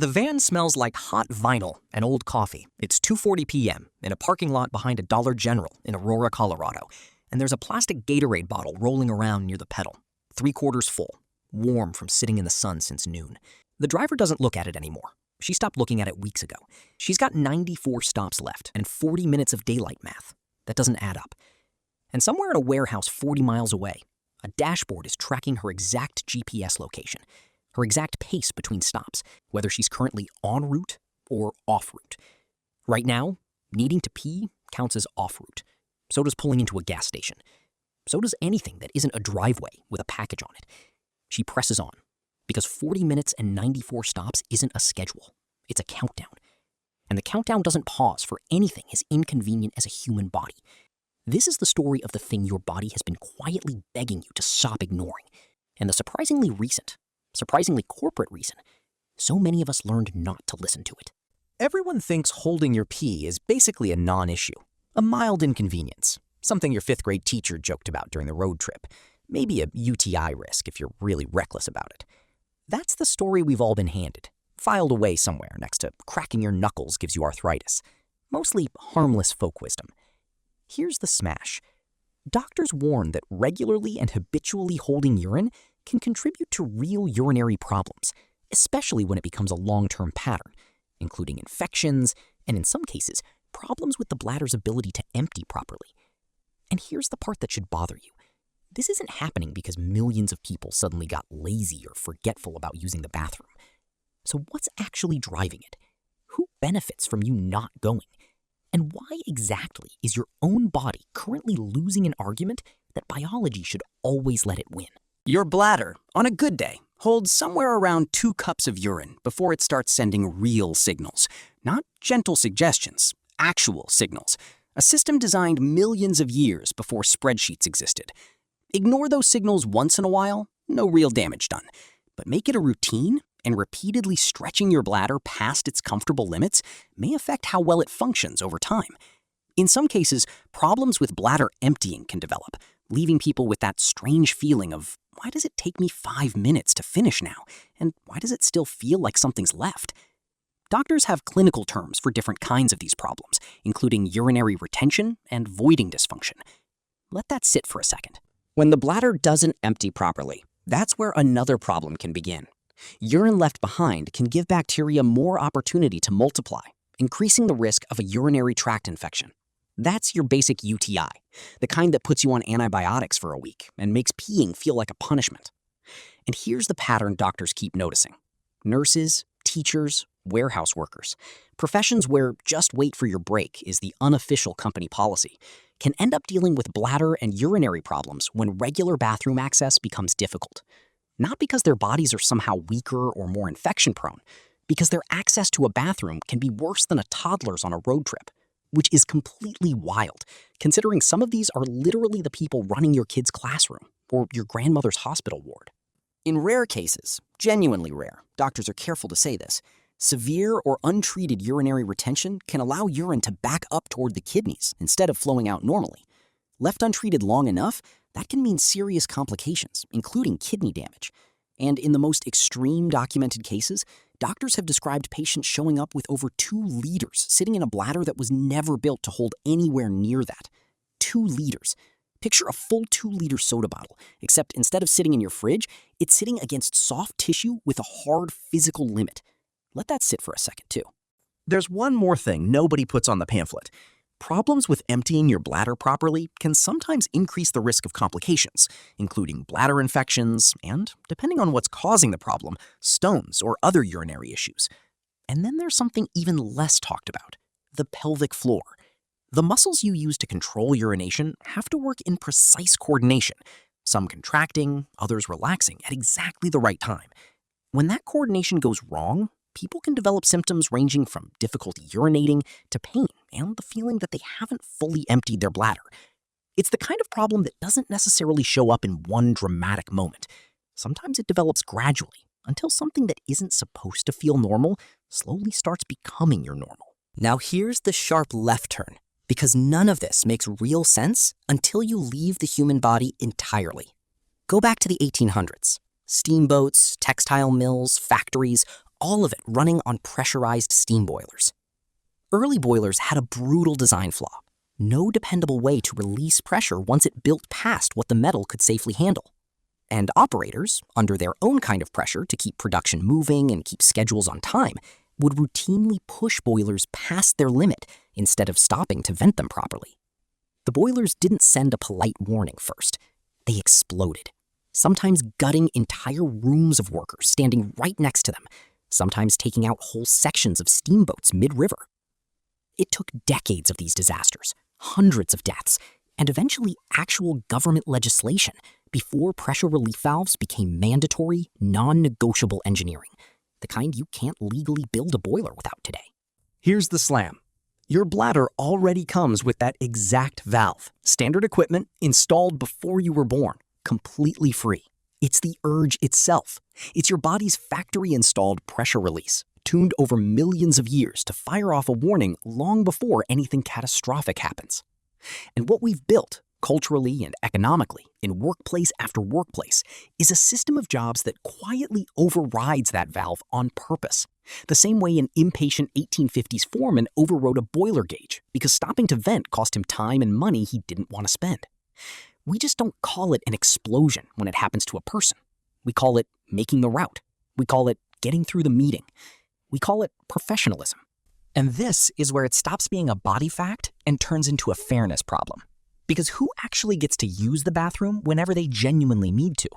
The van smells like hot vinyl and old coffee. It's 2:40 p.m. in a parking lot behind a Dollar General in Aurora, Colorado, and there's a plastic Gatorade bottle rolling around near the pedal, 3/4 full, warm from sitting in the sun since noon. The driver doesn't look at it anymore. She stopped looking at it weeks ago. She's got 94 stops left and 40 minutes of daylight math. That doesn't add up. And somewhere in a warehouse 40 miles away, a dashboard is tracking her exact GPS location, her exact pace between stops, whether she's currently en route or off route. Right now, needing to pee counts as off route. So does pulling into a gas station. So does anything that isn't a driveway with a package on it. She presses on, because 40 minutes and 94 stops isn't a schedule. It's a countdown. And the countdown doesn't pause for anything as inconvenient as a human body. This is the story of the thing your body has been quietly begging you to stop ignoring. And the surprisingly corporate reason, so many of us learned not to listen to it. Everyone thinks holding your pee is basically a non-issue, a mild inconvenience, something your 5th grade teacher joked about during the road trip, maybe a UTI risk if you're really reckless about it. That's the story we've all been handed, filed away somewhere next to cracking your knuckles gives you arthritis. Mostly harmless folk wisdom. Here's the smash. Doctors warn that regularly and habitually holding urine can contribute to real urinary problems, especially when it becomes a long-term pattern, including infections and, in some cases, problems with the bladder's ability to empty properly. And here's the part that should bother you. This isn't happening because millions of people suddenly got lazy or forgetful about using the bathroom. So what's actually driving it? Who benefits from you not going? And why exactly is your own body currently losing an argument that biology should always let it win? Your bladder, on a good day, holds somewhere around 2 cups of urine before it starts sending real signals. Not gentle suggestions, actual signals. A system designed millions of years before spreadsheets existed. Ignore those signals once in a while, no real damage done. But make it a routine, and repeatedly stretching your bladder past its comfortable limits may affect how well it functions over time. In some cases, problems with bladder emptying can develop, leaving people with that strange feeling of, why does it take me 5 minutes to finish now? And why does it still feel like something's left? Doctors have clinical terms for different kinds of these problems, including urinary retention and voiding dysfunction. Let that sit for a second. When the bladder doesn't empty properly, that's where another problem can begin. Urine left behind can give bacteria more opportunity to multiply, increasing the risk of a urinary tract infection. That's your basic UTI, the kind that puts you on antibiotics for a week and makes peeing feel like a punishment. And here's the pattern doctors keep noticing. Nurses, teachers, warehouse workers, professions where just wait for your break is the unofficial company policy, can end up dealing with bladder and urinary problems when regular bathroom access becomes difficult. Not because their bodies are somehow weaker or more infection-prone, because their access to a bathroom can be worse than a toddler's on a road trip, which is completely wild, considering some of these are literally the people running your kid's classroom or your grandmother's hospital ward. In rare cases, genuinely rare, doctors are careful to say this, severe or untreated urinary retention can allow urine to back up toward the kidneys instead of flowing out normally. Left untreated long enough, that can mean serious complications, including kidney damage. And in the most extreme documented cases, doctors have described patients showing up with over 2 liters sitting in a bladder that was never built to hold anywhere near that. 2 liters. Picture a full 2-liter soda bottle, except instead of sitting in your fridge, it's sitting against soft tissue with a hard physical limit. Let that sit for a second, too. There's one more thing nobody puts on the pamphlet. Problems with emptying your bladder properly can sometimes increase the risk of complications, including bladder infections and, depending on what's causing the problem, stones or other urinary issues. And then there's something even less talked about, the pelvic floor. The muscles you use to control urination have to work in precise coordination, some contracting, others relaxing at exactly the right time. When that coordination goes wrong, people can develop symptoms ranging from difficulty urinating to pain and the feeling that they haven't fully emptied their bladder. It's the kind of problem that doesn't necessarily show up in one dramatic moment. Sometimes it develops gradually until something that isn't supposed to feel normal slowly starts becoming your normal. Now here's the sharp left turn, because none of this makes real sense until you leave the human body entirely. Go back to the 1800s. Steamboats, textile mills, factories, all of it running on pressurized steam boilers. Early boilers had a brutal design flaw. No dependable way to release pressure once it built past what the metal could safely handle. And operators, under their own kind of pressure to keep production moving and keep schedules on time, would routinely push boilers past their limit instead of stopping to vent them properly. The boilers didn't send a polite warning first. They exploded, sometimes gutting entire rooms of workers standing right next to them, sometimes taking out whole sections of steamboats mid-river. It took decades of these disasters, hundreds of deaths, and eventually actual government legislation before pressure relief valves became mandatory, non-negotiable engineering, the kind you can't legally build a boiler without today. Here's the slam. Your bladder already comes with that exact valve, standard equipment installed before you were born, completely free. It's the urge itself. It's your body's factory-installed pressure release, tuned over millions of years to fire off a warning long before anything catastrophic happens. And what we've built, culturally and economically, in workplace after workplace, is a system of jobs that quietly overrides that valve on purpose. The same way an impatient 1850s foreman overrode a boiler gauge because stopping to vent cost him time and money he didn't want to spend. We just don't call it an explosion when it happens to a person. We call it making the route. We call it getting through the meeting. We call it professionalism. And this is where it stops being a body fact and turns into a fairness problem. Because who actually gets to use the bathroom whenever they genuinely need to?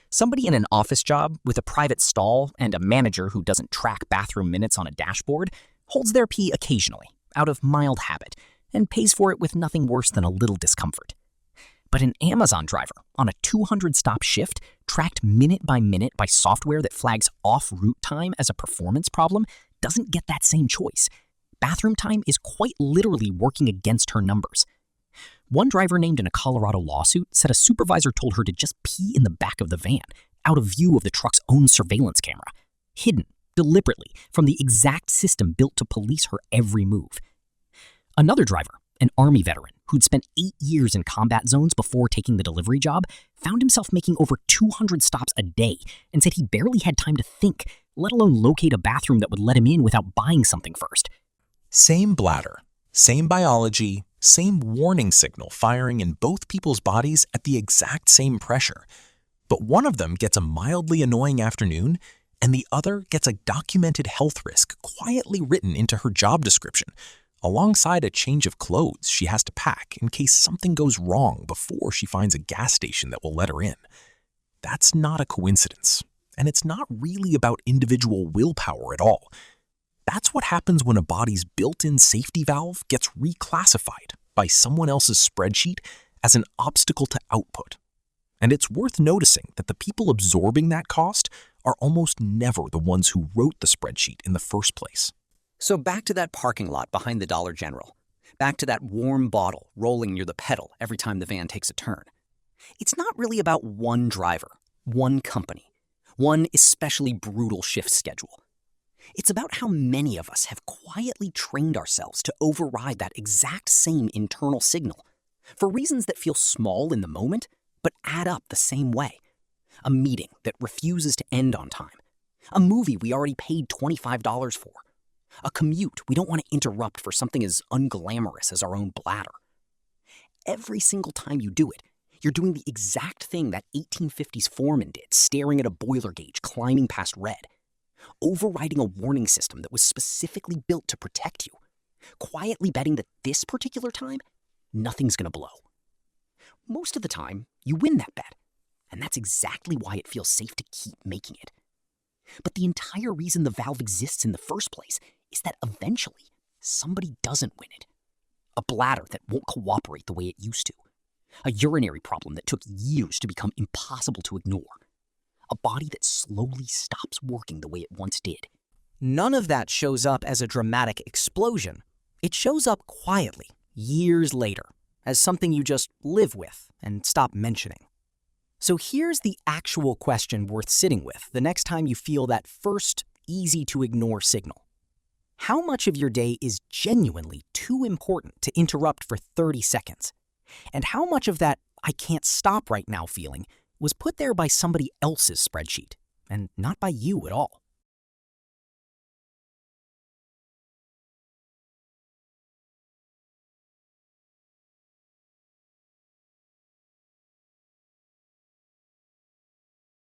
Somebody in an office job with a private stall and a manager who doesn't track bathroom minutes on a dashboard holds their pee occasionally, out of mild habit, and pays for it with nothing worse than a little discomfort. But an Amazon driver on a 200-stop shift, tracked minute by software that flags off-route time as a performance problem, doesn't get that same choice. Bathroom time is quite literally working against her numbers. One driver named in a Colorado lawsuit said a supervisor told her to just pee in the back of the van, out of view of the truck's own surveillance camera, hidden deliberately from the exact system built to police her every move. Another driver, an Army veteran who'd spent 8 years in combat zones before taking the delivery job, found himself making over 200 stops a day and said he barely had time to think, let alone locate a bathroom that would let him in without buying something first. Same bladder, same biology, same warning signal firing in both people's bodies at the exact same pressure. But one of them gets a mildly annoying afternoon, and the other gets a documented health risk quietly written into her job description, alongside a change of clothes she has to pack in case something goes wrong before she finds a gas station that will let her in. That's not a coincidence, and it's not really about individual willpower at all. That's what happens when a body's built-in safety valve gets reclassified by someone else's spreadsheet as an obstacle to output. And it's worth noticing that the people absorbing that cost are almost never the ones who wrote the spreadsheet in the first place. So back to that parking lot behind the Dollar General. Back to that warm bottle rolling near the pedal every time the van takes a turn. It's not really about one driver, one company, one especially brutal shift schedule. It's about how many of us have quietly trained ourselves to override that exact same internal signal for reasons that feel small in the moment, but add up the same way. A meeting that refuses to end on time. A movie we already paid $25 for. A commute we don't want to interrupt for something as unglamorous as our own bladder. Every single time you do it, you're doing the exact thing that 1850s foreman did, staring at a boiler gauge climbing past red. Overriding a warning system that was specifically built to protect you. Quietly betting that this particular time, nothing's going to blow. Most of the time, you win that bet. And that's exactly why it feels safe to keep making it. But the entire reason the valve exists in the first place is that eventually somebody doesn't win it. A bladder that won't cooperate the way it used to. A urinary problem that took years to become impossible to ignore. A body that slowly stops working the way it once did. None of that shows up as a dramatic explosion. It shows up quietly, years later, as something you just live with and stop mentioning. So here's the actual question worth sitting with the next time you feel that first, easy-to-ignore signal. How much of your day is genuinely too important to interrupt for 30 seconds? And how much of that I can't stop right now feeling was put there by somebody else's spreadsheet, and not by you at all?